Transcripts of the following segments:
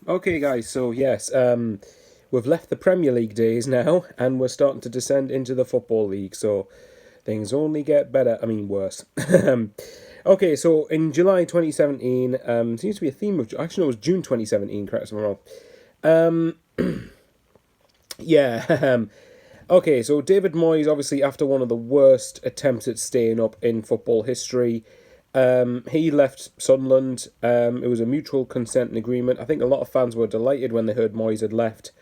Okay, guys, so yes, we've left the Premier League days now, and we're starting to descend into the Football League, so things only get better. I mean, worse. Okay, so in July 2017, seems to be a theme of. Actually, no, it was June 2017, correct if I'm wrong. Yeah. Okay, so David Moyes, obviously, after one of the worst attempts at staying up in football history, he left Sunderland. It was a mutual consent and agreement. I think a lot of fans were delighted when they heard Moyes had left.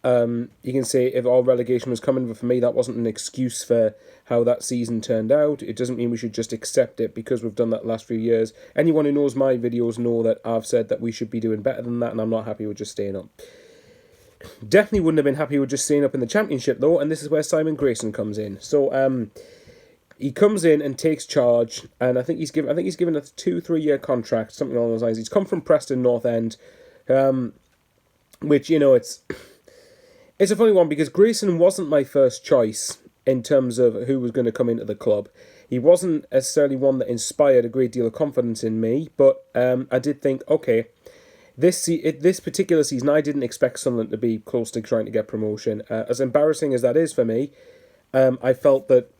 You can say if our relegation was coming, but for me, that wasn't an excuse for how that season turned out. It doesn't mean we should just accept it because we've done that the last few years. Anyone who knows my videos know that I've said that we should be doing better than that, and I'm not happy with just staying up. Definitely wouldn't have been happy with just staying up in the Championship, though, and this is where Simon Grayson comes in. So, he comes in and takes charge, and I think he's given a 2-3 year contract, something along those lines. He's come from Preston North End, which it's a funny one because Grayson wasn't my first choice in terms of who was going to come into the club. He wasn't necessarily one that inspired a great deal of confidence in me, but I did think, okay, this particular season, I didn't expect Sunderland to be close to trying to get promotion. As embarrassing as that is for me, I felt that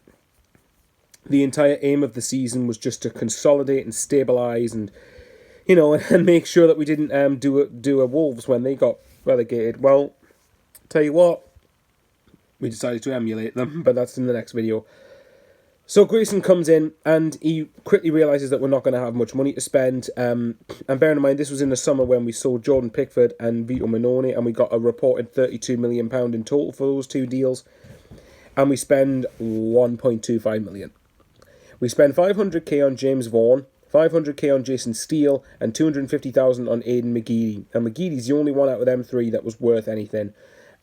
the entire aim of the season was just to consolidate and stabilise and, and make sure that we didn't do a Wolves when they got relegated. Well, tell you what, we decided to emulate them, but that's in the next video. So Grayson comes in and he quickly realises that we're not going to have much money to spend. And bearing in mind, this was in the summer when we sold Jordan Pickford and Vito Minoni, and we got a reported £32 million in total for those two deals. And we spend £1.25 million. We spend £500k on James Vaughan, £500k on Jason Steele, and £250,000 on Aidan McGeady. And McGeady's the only one out of them three that was worth anything.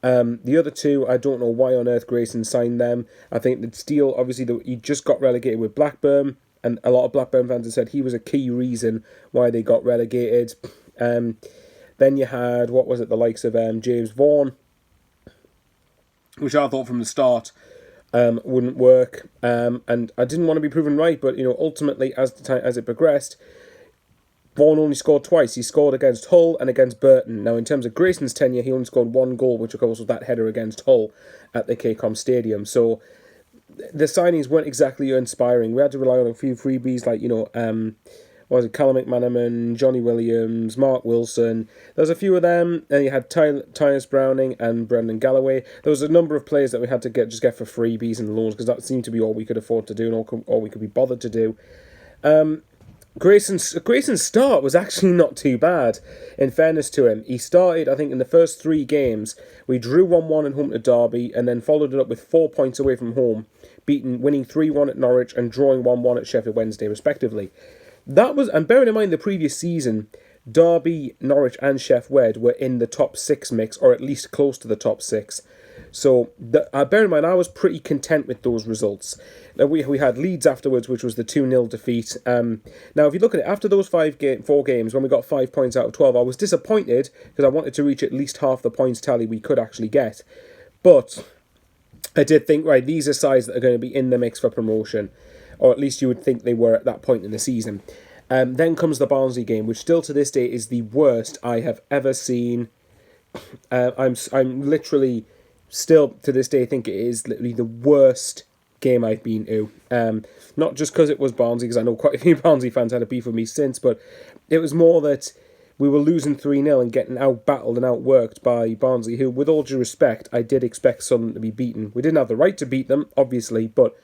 The other two, I don't know why on earth Grayson signed them. I think that Steele, obviously, he just got relegated with Blackburn, and a lot of Blackburn fans have said he was a key reason why they got relegated. Then you had, the likes of James Vaughan, which I thought from the start wouldn't work, and I didn't want to be proven right, but ultimately as it progressed, Vaughan only scored twice. He scored against Hull and against Burton. Now, in terms of Grayson's tenure, he only scored one goal, which of course was that header against Hull at the KCOM Stadium. So the signings weren't exactly inspiring. We had to rely on a few freebies like Callum McManaman, Johnny Williams, Mark Wilson. There was a few of them. And you had Tyus Browning and Brendan Galloway. There was a number of players that we had to get for freebies and loans because that seemed to be all we could afford to do and all we could be bothered to do. Grayson's start was actually not too bad, in fairness to him. He started, I think, in the first 3 games. We drew 1-1 at home to Derby and then followed it up with 4 points away from home, winning 3-1 at Norwich and drawing 1-1 at Sheffield Wednesday, respectively. That was, and bearing in mind the previous season, Derby, Norwich and Sheffield Wed were in the top 6 mix, or at least close to the top 6. So, bear in mind, I was pretty content with those results. We had Leeds afterwards, which was the 2-0 defeat. Now, if you look at it, after those 4 games, when we got 5 points out of 12, I was disappointed because I wanted to reach at least half the points tally we could actually get. But I did think, right, these are sides that are going to be in the mix for promotion, or at least you would think they were at that point in the season. Then comes the Barnsley game, which still to this day is the worst I have ever seen. I'm literally still to this day think it is literally the worst game I've been to. Not just because it was Barnsley, because I know quite a few Barnsley fans had a beef with me since, but it was more that we were losing 3-0 and getting out-battled and outworked by Barnsley, who, with all due respect, I did expect Sunderland to be beaten. We didn't have the right to beat them, obviously, but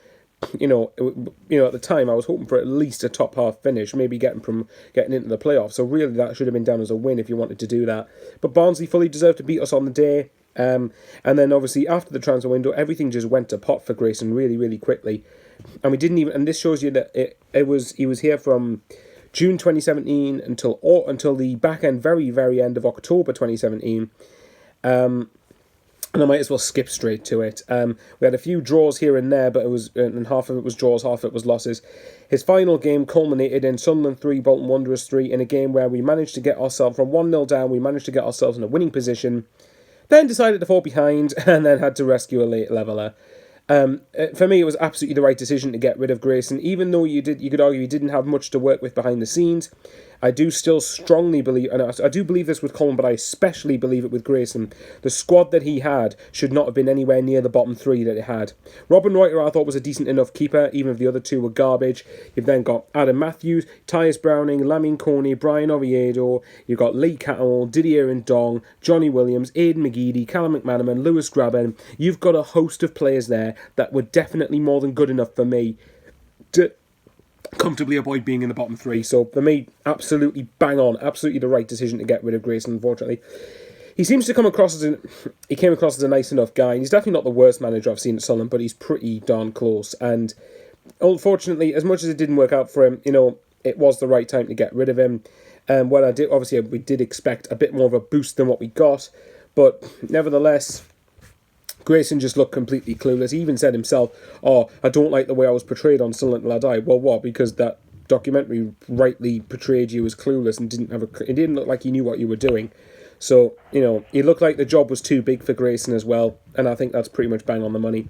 at the time I was hoping for at least a top half finish, maybe getting into the playoffs. So really, that should have been down as a win if you wanted to do that. But Barnsley fully deserved to beat us on the day. And then obviously after the transfer window, everything just went to pot for Grayson really, really quickly. And we didn't even, and this shows you that he was here from June 2017 until the back end, very, very end of October 2017. And I might as well skip straight to it. We had a few draws here and there, but and half of it was draws, half of it was losses. His final game culminated in Sunderland 3, Bolton Wanderers 3, in a game where we managed to get ourselves, from 1-0 down, we managed to get ourselves in a winning position, then decided to fall behind, and then had to rescue a late leveller. For me, it was absolutely the right decision to get rid of Grayson, even though you could argue he didn't have much to work with behind the scenes. I do still strongly believe, and I do believe this with Coleman, but I especially believe it with Grayson. The squad that he had should not have been anywhere near the bottom three that it had. Robin Reuter, I thought, was a decent enough keeper, even if the other two were garbage. You've then got Adam Matthews, Tyus Browning, Lamine Coney, Brian Oviedo. You've got Lee Cattle, Didier Ndong, Johnny Williams, Aidan McGeady, Callum McManaman, Lewis Graben. You've got a host of players there that were definitely more than good enough for me to comfortably avoid being in the bottom three. So for me, absolutely bang on, absolutely the right decision to get rid of Grayson. Unfortunately, he seems to come across as he came across as a nice enough guy. He's definitely not the worst manager I've seen at Sunderland, but he's pretty darn close. And unfortunately, as much as it didn't work out for him, it was the right time to get rid of him. We did expect a bit more of a boost than what we got, but nevertheless, Grayson just looked completely clueless. He even said himself, "Oh, I don't like the way I was portrayed on Sunderland Till I Die." Well, what? Because that documentary rightly portrayed you as clueless and it didn't look like he knew what you were doing. So, it looked like the job was too big for Grayson as well, and I think that's pretty much bang on the money.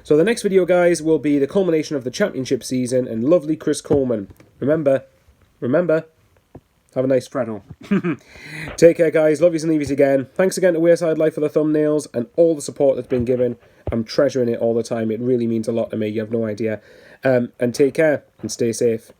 So the next video, guys, will be the culmination of the championship season and lovely Chris Coleman. Remember, have a nice Freddle. Take care, guys. Love yous and leave yous again. Thanks again to Wayside Life for the thumbnails and all the support that's been given. I'm treasuring it all the time. It really means a lot to me. You have no idea. And take care and stay safe.